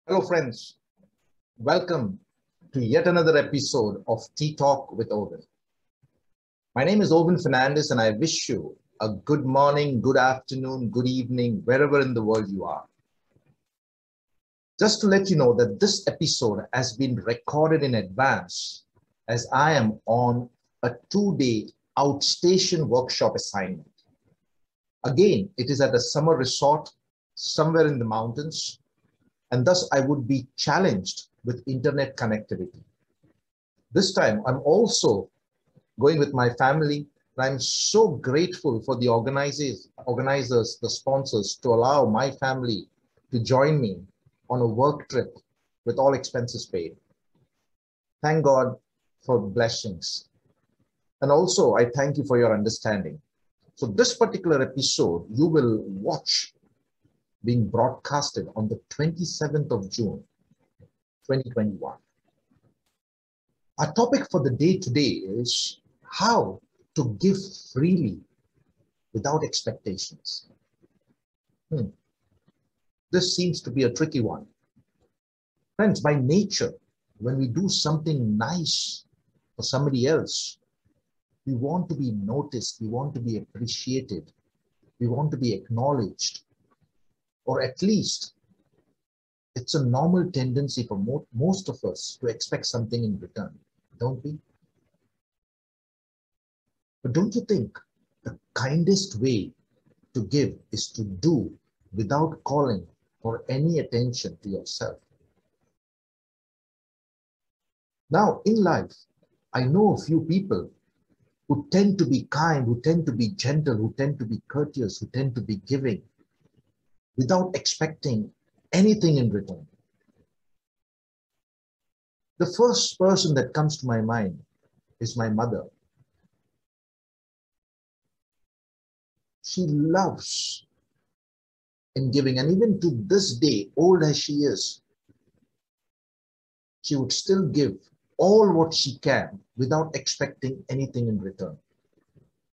Hello, friends. Welcome to yet another episode of Tea Talk with Owen. My name is Owen Fernandez, and I wish you a good morning, good afternoon, good evening, wherever in the world you are. Just to let you know that this episode has been recorded in advance as I am on a 2-day outstation workshop assignment. Again, it is at a summer resort somewhere in the mountains, and thus I would be challenged with internet connectivity. This time, I'm also going with my family. I'm so grateful for the organizers, the sponsors, to allow my family to join me on a work trip with all expenses paid. Thank God for blessings. And also, I thank you for your understanding. So, this particular episode you will watch being broadcasted on the 27th of June, 2021. Our topic for the day today is how to give freely without expectations. This seems to be a tricky one. Friends, by nature, when we do something nice for somebody else, we want to be noticed, we want to be appreciated, we want to be acknowledged, or at least it's a normal tendency for most of us to expect something in return, don't we? But don't you think the kindest way to give is to do without calling for any attention to yourself? Now, in life, I know a few people who tend to be kind, who tend to be gentle, who tend to be courteous, who tend to be giving without expecting anything in return. The first person that comes to my mind is my mother. She loves in giving, and even to this day, old as she is, she would still give all what she can without expecting anything in return.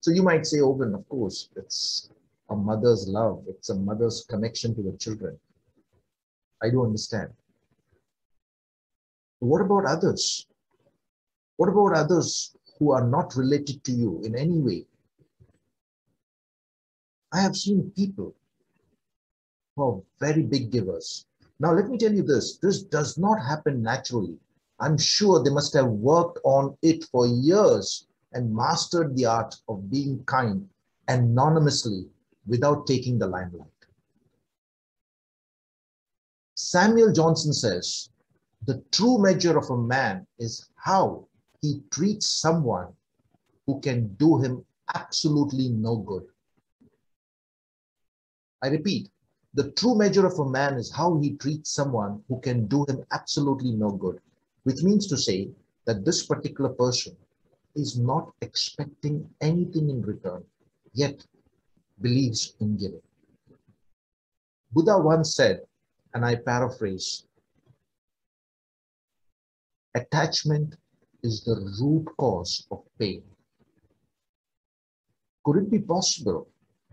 So you might say, Owen, of course, it's a mother's love, it's a mother's connection to the children. I do understand. But what about others? What about others who are not related to you in any way? I have seen people who are very big givers. Now, let me tell you this does not happen naturally. I'm sure they must have worked on it for years and mastered the art of being kind anonymously without taking the limelight. Samuel Johnson says, the true measure of a man is how he treats someone who can do him absolutely no good. I repeat, the true measure of a man is how he treats someone who can do him absolutely no good, which means to say that this particular person is not expecting anything in return, yet believes in giving. Buddha once said, and I paraphrase, attachment is the root cause of pain. Could it be possible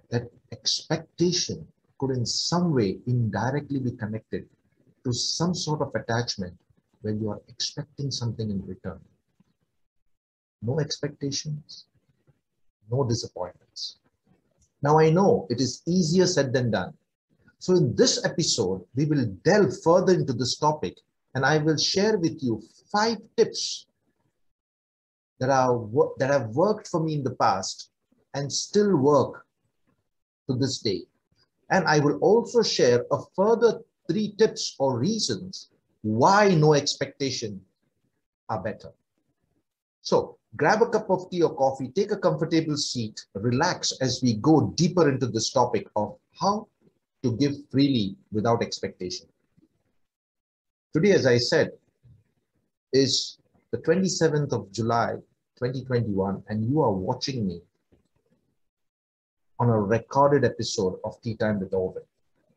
that expectation could in some way indirectly be connected to some sort of attachment where you are expecting something in return? No expectations, no disappointments. Now I know it is easier said than done. So in this episode, we will delve further into this topic, and I will share with you 5 tips that have worked for me in the past and still work to this day. And I will also share a further 3 tips or reasons why no expectation are better. So grab a cup of tea or coffee, take a comfortable seat, relax as we go deeper into this topic of how to give freely without expectation. Today, as I said, is the 27th of July, 2021, and you are watching me on a recorded episode of Tea Time with Owen.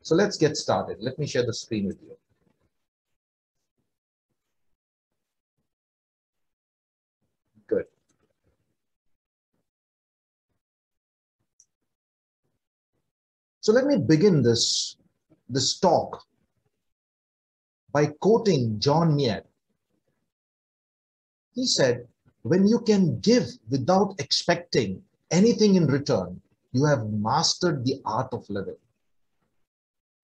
So let's get started. Let me share the screen with you. Good. So let me begin this talk by quoting John Mead. He said, when you can give without expecting anything in return, you have mastered the art of living.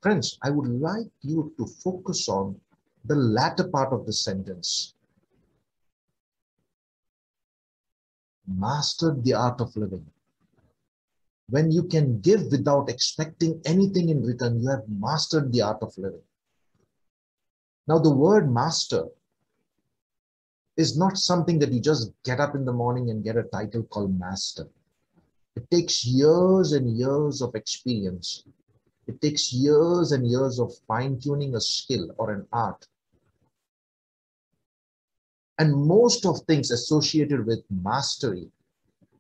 Friends, I would like you to focus on the latter part of the sentence. Mastered the art of living. When you can give without expecting anything in return, you have mastered the art of living. Now, the word master is not something that you just get up in the morning and get a title called master. It takes years and years of experience. It takes years and years of fine-tuning a skill or an art. And most of things associated with mastery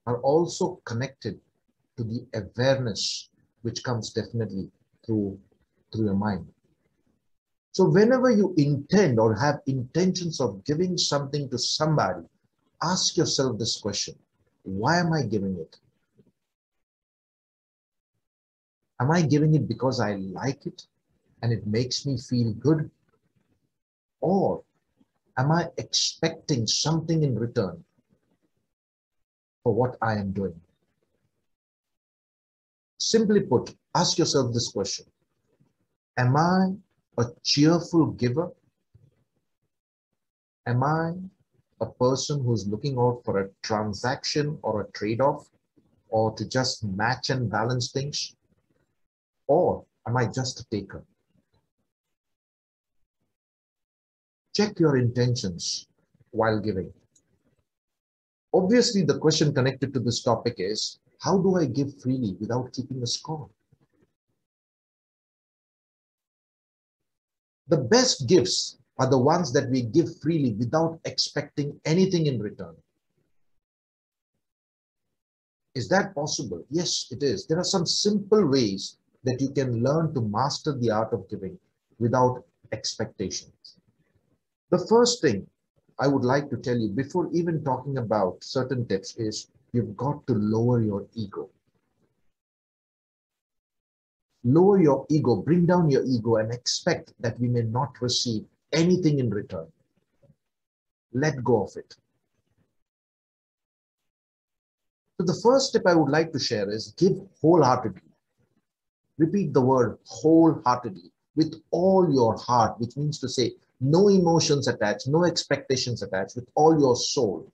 are also connected to the awareness which comes definitely through your mind. So whenever you intend or have intentions of giving something to somebody, ask yourself this question: why am I giving it? Am I giving it because I like it and it makes me feel good? Or am I expecting something in return for what I am doing? Simply put, ask yourself this question: am I a cheerful giver? Am I a person who's looking out for a transaction or a trade-off, or to just match and balance things? Or am I just a taker? Check your intentions while giving. Obviously, the question connected to this topic is, how do I give freely without keeping a score? The best gifts are the ones that we give freely without expecting anything in return. Is that possible? Yes, it is. There are some simple ways that you can learn to master the art of giving without expectations. The first thing I would like to tell you before even talking about certain tips is you've got to lower your ego. Lower your ego, bring down your ego and expect that we may not receive anything in return. Let go of it. So the first tip I would like to share is give wholeheartedly. Repeat the word wholeheartedly, with all your heart, which means to say no emotions attached, no expectations attached, with all your soul.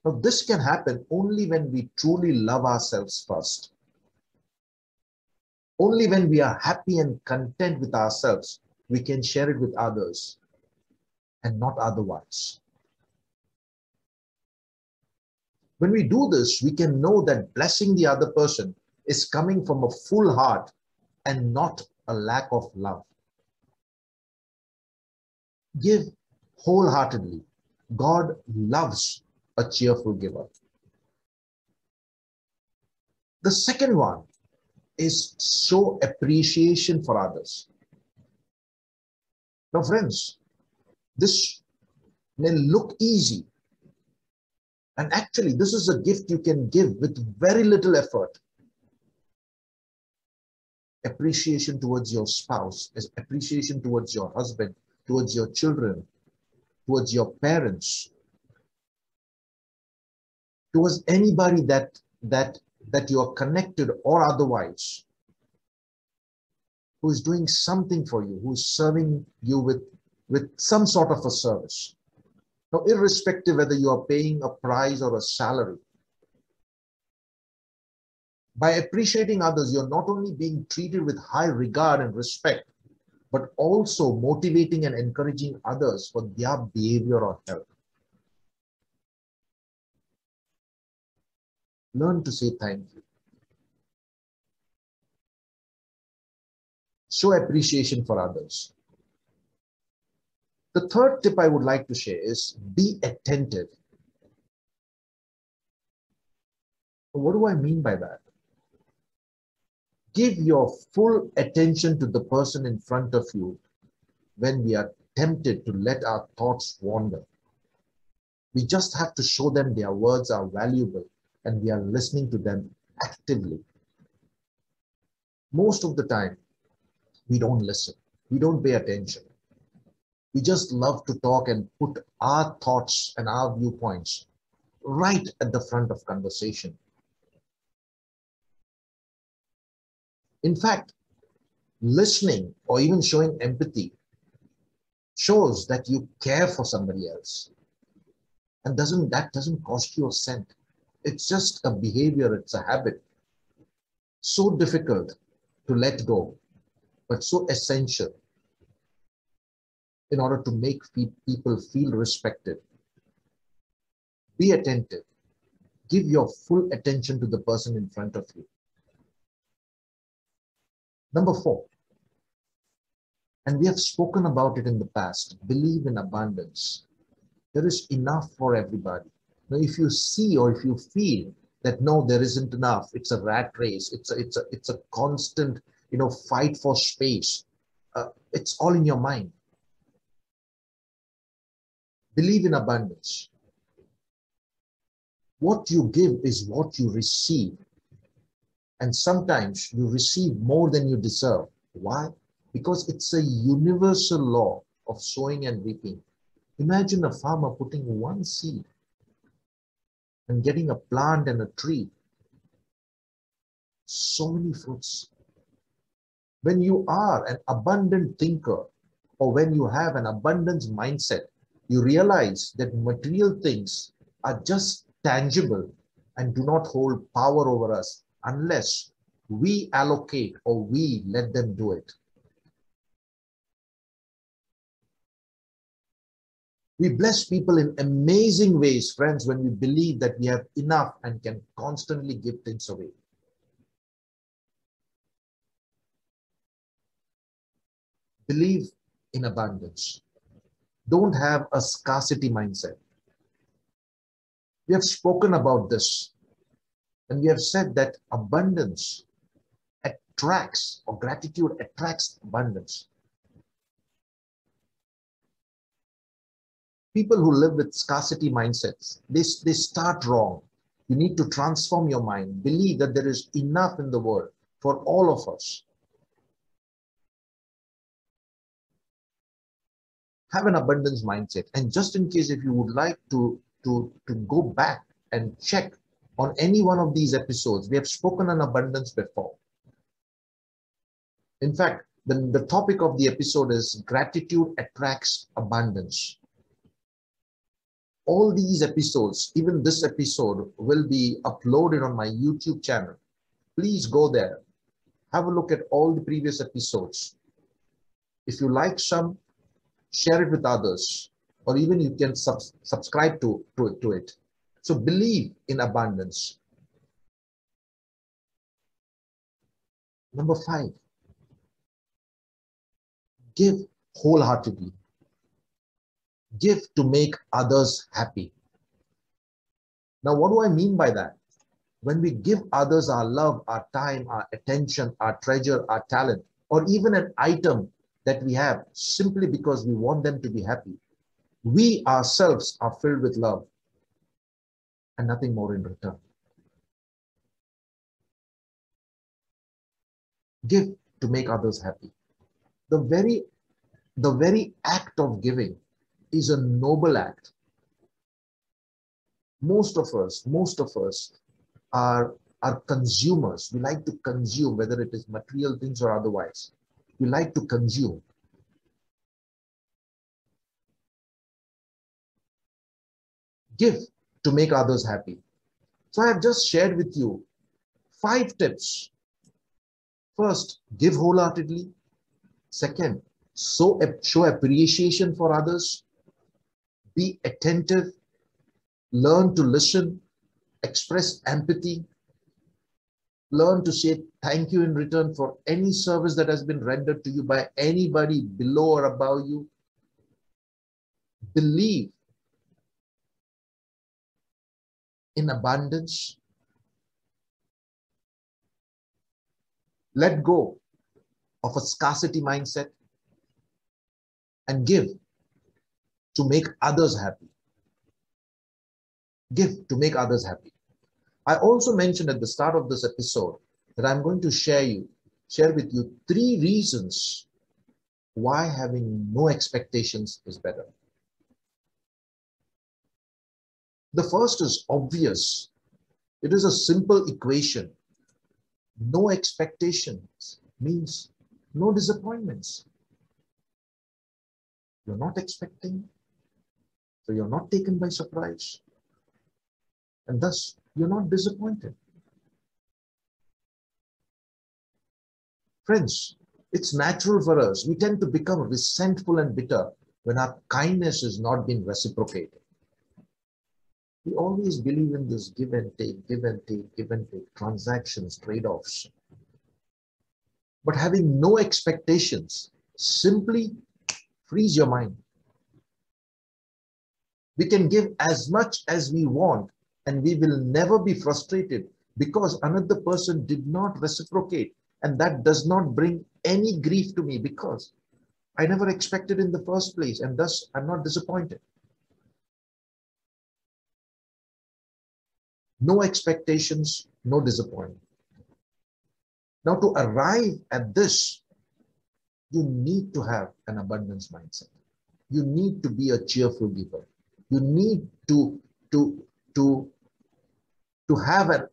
Now this can happen only when we truly love ourselves first. Only when we are happy and content with ourselves, we can share it with others and not otherwise. When we do this, we can know that blessing the other person is coming from a full heart and not a lack of love. Give wholeheartedly. God loves a cheerful giver. The second one is show appreciation for others. Now, friends, this may look easy. And actually, this is a gift you can give with very little effort. Appreciation towards your spouse, appreciation towards your husband, towards your children, towards your parents, towards anybody that you are connected or otherwise, who is doing something for you, who is serving you with some sort of a service. Now, irrespective whether you are paying a price or a salary, by appreciating others, you're not only being treated with high regard and respect, but also motivating and encouraging others for their behavior or health. Learn to say thank you. Show appreciation for others. The third tip I would like to share is be attentive. What do I mean by that? Give your full attention to the person in front of you when we are tempted to let our thoughts wander. We just have to show them their words are valuable and we are listening to them actively. Most of the time, we don't listen. We don't pay attention. We just love to talk and put our thoughts and our viewpoints right at the front of conversation. In fact, listening or even showing empathy shows that you care for somebody else. And that doesn't cost you a cent. It's just a behavior, it's a habit. So difficult to let go, but so essential in order to make people feel respected. Be attentive. Give your full attention to the person in front of you. Number 4, and we have spoken about it in the past, believe in abundance. There is enough for everybody. Now, if you see or if you feel that no, there isn't enough, it's a rat race, it's a constant, fight for space. It's all in your mind. Believe in abundance. What you give is what you receive. And sometimes you receive more than you deserve. Why? Because it's a universal law of sowing and reaping. Imagine a farmer putting one seed and getting a plant and a tree. So many fruits. When you are an abundant thinker, or when you have an abundance mindset, you realize that material things are just tangible and do not hold power over us unless we allocate or we let them do it. We bless people in amazing ways, friends, when we believe that we have enough and can constantly give things away. Believe in abundance. Don't have a scarcity mindset. We have spoken about this, and we have said that abundance attracts, or gratitude attracts abundance. People who live with scarcity mindsets, they start wrong. You need to transform your mind. Believe that there is enough in the world for all of us. Have an abundance mindset. And just in case if you would like to go back and check on any one of these episodes, we have spoken on abundance before. In fact, the topic of the episode is gratitude attracts abundance. All these episodes, even this episode, will be uploaded on my YouTube channel. Please go there. Have a look at all the previous episodes. If you like some, share it with others, or even you can subscribe to it. So believe in abundance. Number 5, give wholeheartedly. Give to make others happy. Now, what do I mean by that? When we give others our love, our time, our attention, our treasure, our talent, or even an item that we have simply because we want them to be happy, we ourselves are filled with love and nothing more in return. Give to make others happy. The very act of giving is a noble act. Most of us are consumers. We like to consume, whether it is material things or otherwise. We like to consume. Give to make others happy. So I have just shared with you 5 tips. First, give wholeheartedly. Second, show appreciation for others. Be attentive. Learn to listen. Express empathy. Learn to say thank you in return for any service that has been rendered to you by anybody below or above you. Believe in abundance. Let go of a scarcity mindset and give to make others happy. Give to make others happy. I also mentioned at the start of this episode that I'm going to share with you 3 reasons why having no expectations is better. The first is obvious. It is a simple equation. No expectations means no disappointments. You're not expecting, so you're not taken by surprise, and thus you're not disappointed. Friends, it's natural for us. We tend to become resentful and bitter when our kindness is not being reciprocated. We always believe in this give and take, give and take, give and take, transactions, trade-offs. But having no expectations simply frees your mind. We can give as much as we want and we will never be frustrated because another person did not reciprocate, and that does not bring any grief to me because I never expected in the first place, and thus I'm not disappointed. No expectations, no disappointment. Now, to arrive at this, you need to have an abundance mindset. You need to be a cheerful giver. You need to have an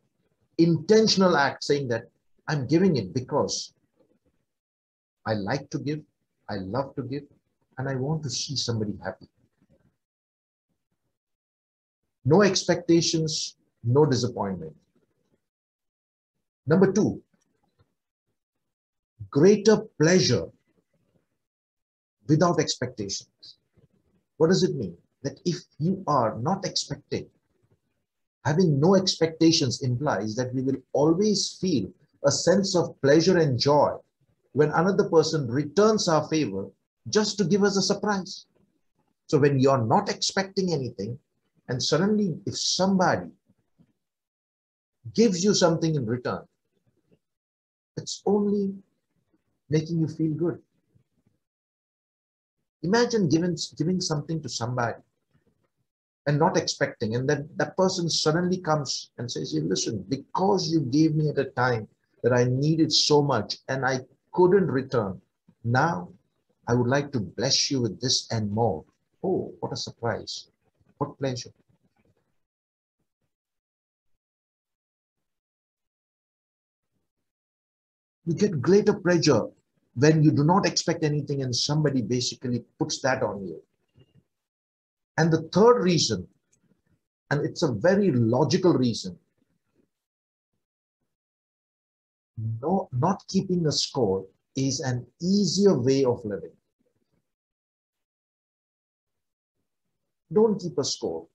intentional act saying that I'm giving it because I like to give, I love to give, and I want to see somebody happy. No expectations, no disappointment. Number two, greater pleasure without expectations. What does it mean? That if you are not expecting, having no expectations implies that we will always feel a sense of pleasure and joy when another person returns our favor just to give us a surprise. So when you're not expecting anything, and suddenly if somebody gives you something in return, it's only making you feel good. Imagine giving something to somebody and not expecting, and then that person suddenly comes and says, hey, listen, because you gave me at a time that I needed so much and I couldn't return, now I would like to bless you with this and more. Oh, what a surprise. What pleasure. You get greater pleasure when you do not expect anything and somebody basically puts that on you. And the third reason, and it's a very logical reason, no, not keeping a score is an easier way of living. Don't keep a score.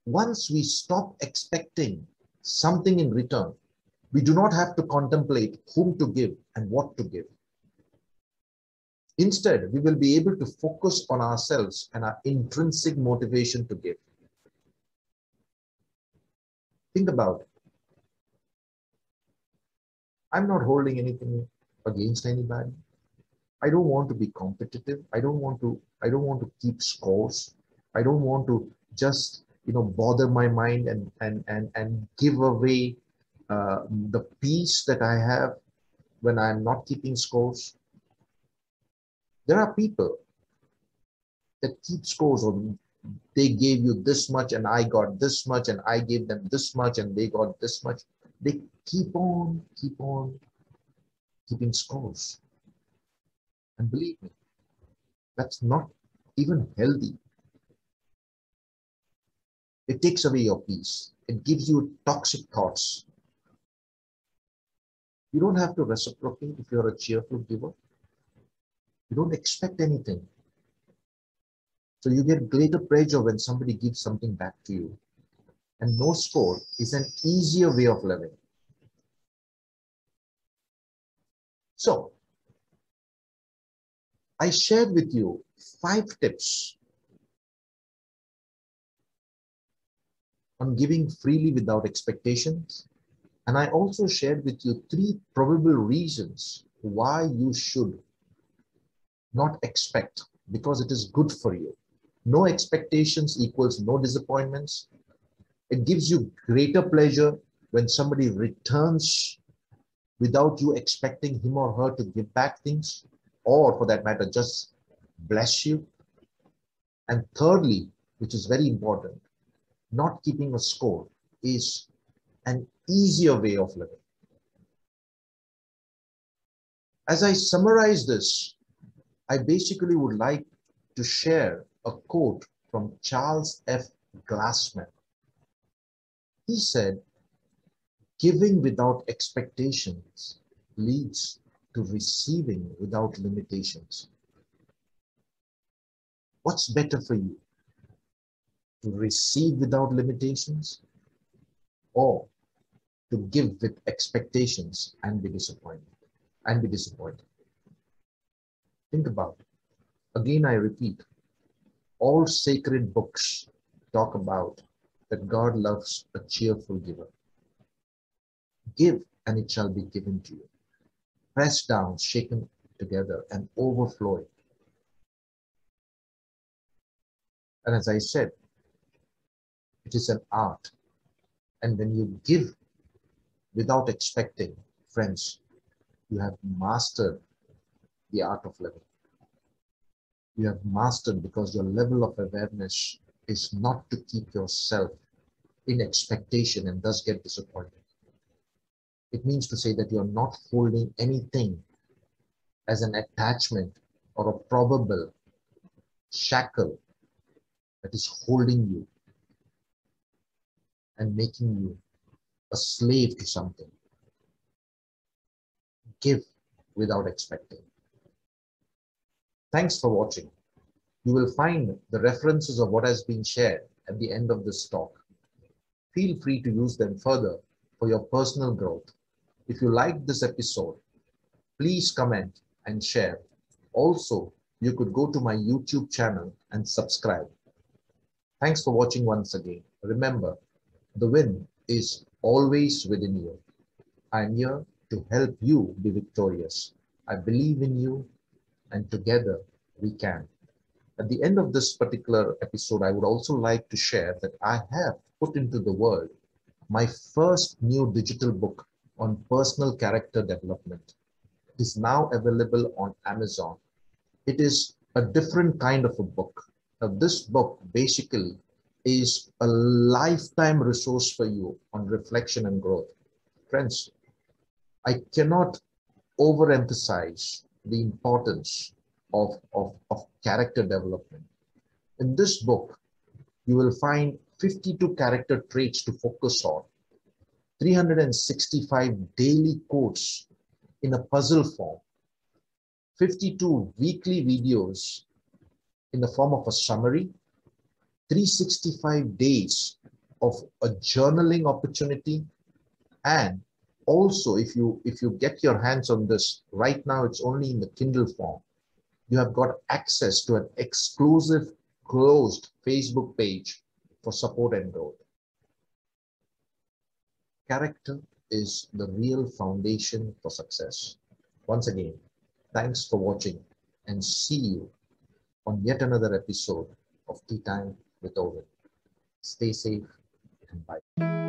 Once we stop expecting something in return, we do not have to contemplate whom to give and what to give. Instead, we will be able to focus on ourselves and our intrinsic motivation to give. Think about it. I'm not holding anything against anybody. I don't want to be competitive. I don't want to keep scores. I don't want to just, bother my mind and give away the peace that I have when I'm not keeping scores. There are people that keep scores on, they gave you this much and I got this much and I gave them this much and they got this much. They keep on keeping scores. And believe me, that's not even healthy. It takes away your peace. It gives you toxic thoughts. You don't have to reciprocate if you're a cheerful giver. You don't expect anything. So you get greater pleasure when somebody gives something back to you. And no score is an easier way of living. So I shared with you 5 tips on giving freely without expectations. And I also shared with you 3 probable reasons why you should not expect, because it is good for you. No expectations equals no disappointments. It gives you greater pleasure when somebody returns without you expecting him or her to give back things. or for that matter, just bless you. And thirdly, which is very important, not keeping a score is an easier way of living. As I summarize this, I basically would like to share a quote from Charles F. Glassman. He said, "Giving without expectations leads to receiving without limitations." What's better for you? To receive without limitations, or to give with expectations and be disappointed? Think about it. Again, I repeat, all sacred books talk about that God loves a cheerful giver. Give, and it shall be given to you. Pressed down, shaken together, and overflowing. And as I said, it is an art. And when you give without expecting, friends, you have mastered the art of living. You have mastered, because your level of awareness is not to keep yourself in expectation and thus get disappointed. It means to say that you're not holding anything as an attachment or a probable shackle that is holding you and making you a slave to something. Give without expecting. Thanks for watching. You will find the references of what has been shared at the end of this talk. Feel free to use them further for your personal growth. If you liked this episode, please comment and share. Also, you could go to my YouTube channel and subscribe. Thanks for watching once again. Remember, the win is always within you. I'm here to help you be victorious. I believe in you, and together we can. At the end of this particular episode, I would also like to share that I have put into the world my first new digital book on personal character development. It is now available on Amazon. It is a different kind of a book. Now, this book basically is a lifetime resource for you on reflection and growth. Friends, I cannot overemphasize the importance of character development. In this book, you will find 52 character traits to focus on, 365 daily quotes in a puzzle form, 52 weekly videos in the form of a summary, 365 days of a journaling opportunity, and also if you get your hands on this, right now it's only in the Kindle form, you have got access to an exclusive closed Facebook page for support and growth. Character is the real foundation for success. Once again, thanks for watching, and see you on yet another episode of Tea Time with Ovid. Stay safe and bye.